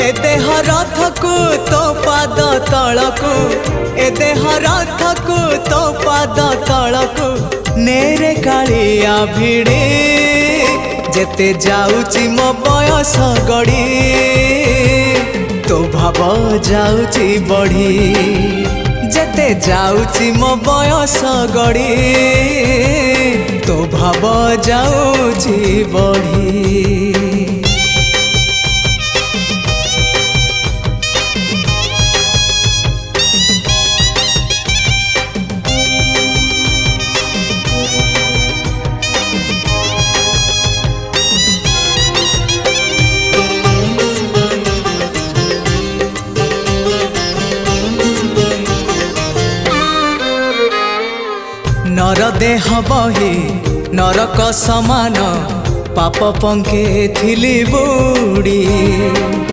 ए देह रथकु तो पाद तलकु ए देह रथकु तो पाद तलकु नेरे कालिया भिड़े जेते जाउची मो बयस गड़ी तो भाव जाउची बढ़ी जेते जाउची मो बयस गड़ी तो भाव जाउची बढ़ी। नर देह बही नरक समान पाप पंखे थिली बुड़ी।